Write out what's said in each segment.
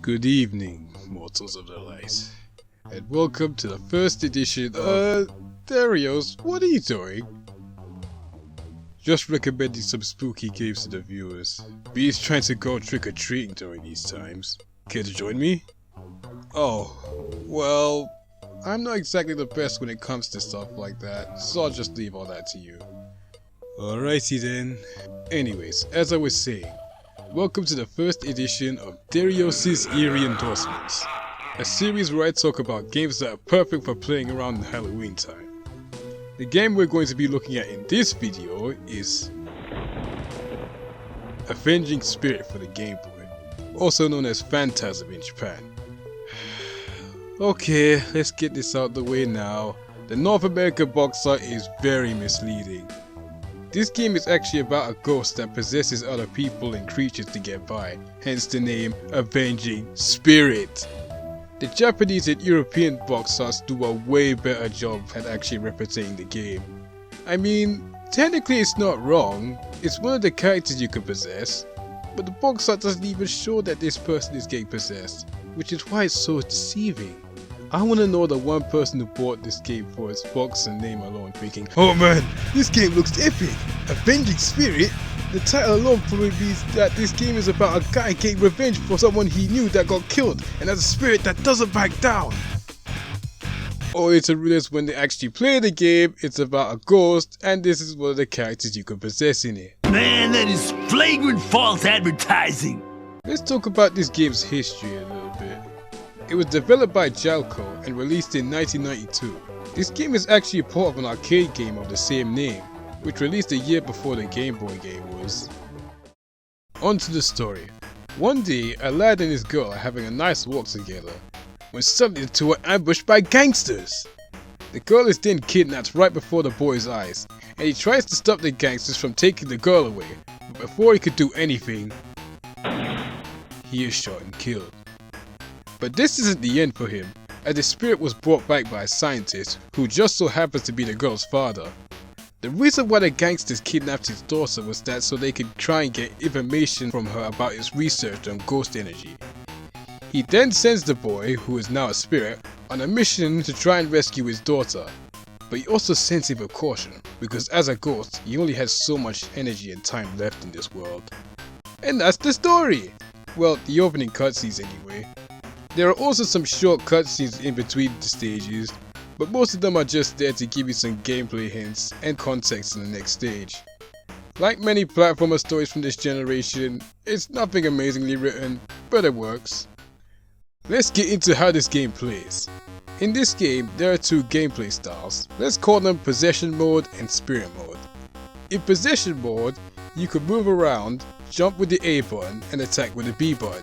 Good evening, mortals of the light, and welcome to the first edition of Derios, what are you doing? Just recommending some spooky games to the viewers. Bees trying to go trick-or-treating during these times. Care to join me? Oh, well, I'm not exactly the best when it comes to stuff like that, so I'll just leave all that to you. Alrighty then. Anyways, as I was saying, welcome to the first edition of Derios' Eerie Endorsements, a series where I talk about games that are perfect for playing around in Halloween time. The game we're going to be looking at in this video is Avenging Spirit for the Game Boy, also known as Phantasm in Japan. Okay, let's get this out the way now. The North America box art is very misleading. This game is actually about a ghost that possesses other people and creatures to get by, hence the name Avenging Spirit. The Japanese and European box arts do a way better job at actually representing the game. I mean, technically it's not wrong, it's one of the characters you can possess, but the box art doesn't even show that this person is getting possessed, which is why it's so deceiving. I want to know the one person who bought this game for its box and name alone thinking, oh man, this game looks epic! Avenging Spirit? The title alone probably means that this game is about a guy getting revenge for someone he knew that got killed and has a spirit that doesn't back down. Only to realize when they actually play the game, it's about a ghost and this is one of the characters you can possess in it. Man, that is flagrant false advertising! Let's talk about this game's history a little bit. It was developed by Jalco and released in 1992. This game is actually a part of an arcade game of the same name, which released a year before the Game Boy game was. On to the story. One day, a lad and his girl are having a nice walk together, when suddenly they were ambushed by gangsters. The girl is then kidnapped right before the boy's eyes, and he tries to stop the gangsters from taking the girl away, but before he could do anything, he is shot and killed. But this isn't the end for him, as the spirit was brought back by a scientist who just so happens to be the girl's father. The reason why the gangsters kidnapped his daughter was that so they could try and get information from her about his research on ghost energy. He then sends the boy, who is now a spirit, on a mission to try and rescue his daughter. But he also sends him a caution, because as a ghost, he only has so much energy and time left in this world. And that's the story! Well, the opening cutscenes anyway. There are also some short cutscenes in between the stages, but most of them are just there to give you some gameplay hints and context in the next stage. Like many platformer stories from this generation, it's nothing amazingly written, but it works. Let's get into how this game plays. In this game, there are two gameplay styles. Let's call them Possession Mode and Spirit Mode. In Possession Mode, you can move around, jump with the A button, and attack with the B button.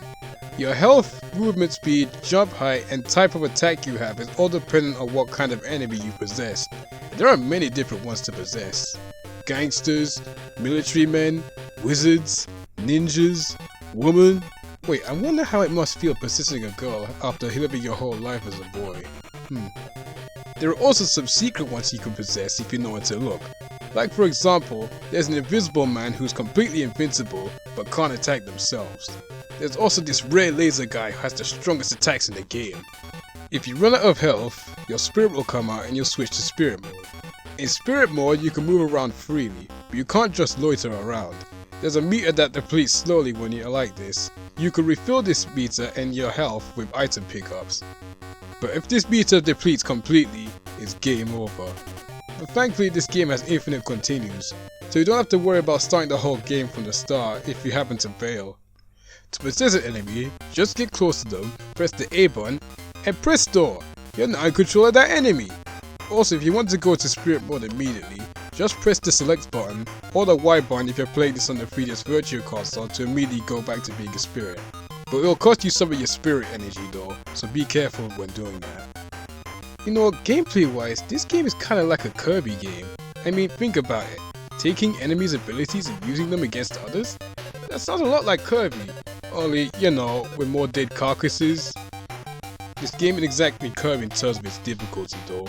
Your health, movement speed, jump height, and type of attack you have is all dependent on what kind of enemy you possess. There are many different ones to possess. Gangsters, military men, wizards, ninjas, women. Wait, I wonder how it must feel possessing a girl after living your whole life as a boy. There are also some secret ones you can possess if you know where to look. Like for example, there's an invisible man who's completely invincible but can't attack themselves. There's also this rare laser guy who has the strongest attacks in the game. If you run out of health, your spirit will come out and you'll switch to spirit mode. In spirit mode you can move around freely, but you can't just loiter around. There's a meter that depletes slowly when you're like this. You can refill this meter and your health with item pickups. But if this meter depletes completely, it's game over. But thankfully this game has infinite continues, so you don't have to worry about starting the whole game from the start if you happen to fail. To possess an enemy, just get close to them, press the A button, and presto! You're now in control of that enemy! Also, if you want to go to spirit mode immediately, just press the select button or the Y button if you're playing this on the 3DS Virtual Console to immediately go back to being a spirit. But it'll cost you some of your spirit energy though, so be careful when doing that. You know, gameplay wise, this game is kinda like a Kirby game. I mean, think about it. Taking enemies' abilities and using them against others? That sounds a lot like Kirby. Only, you know, with more dead carcasses. This game isn't exactly Kirby in terms of its difficulty though.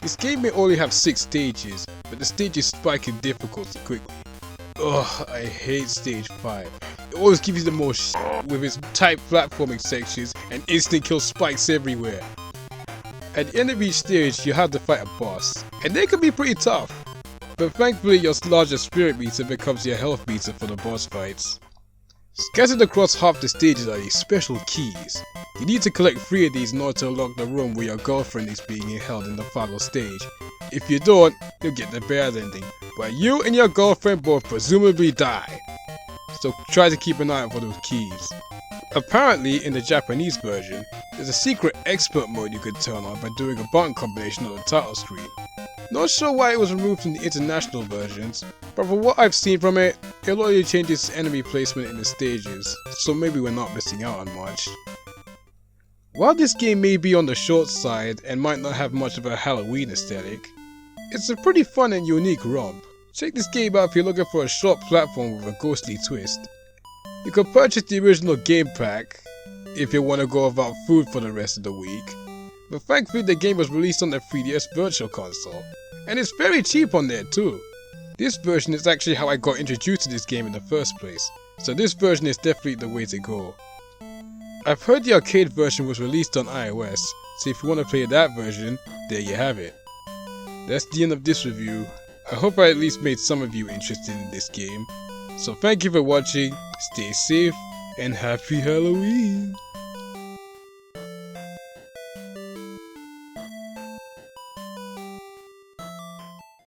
This game may only have 6 stages, but the stages spike in difficulty quickly. Ugh, I hate stage 5. It always gives you the most with its tight platforming sections and instant kill spikes everywhere. At the end of each stage, you have to fight a boss, and they can be pretty tough. But thankfully, your larger spirit meter becomes your health meter for the boss fights. Scattered across half the stages are these special keys. You need to collect 3 of these in order to unlock the room where your girlfriend is being held in the final stage. If you don't, you'll get the bad ending, where you and your girlfriend both presumably die. So try to keep an eye out for those keys. Apparently, in the Japanese version, there's a secret expert mode you could turn on by doing a button combination on the title screen. Not sure why it was removed from the international versions, but from what I've seen from it, it only changes enemy placement in the stages, so maybe we're not missing out on much. While this game may be on the short side and might not have much of a Halloween aesthetic, it's a pretty fun and unique romp. Check this game out if you're looking for a short platform with a ghostly twist. You can purchase the original game pack if you want to go without food for the rest of the week, but thankfully the game was released on the 3DS Virtual Console, and it's very cheap on there too. This version is actually how I got introduced to this game in the first place, so this version is definitely the way to go. I've heard the arcade version was released on iOS, so if you want to play that version, there you have it. That's the end of this review. I hope I at least made some of you interested in this game. So thank you for watching, stay safe, and happy Halloween!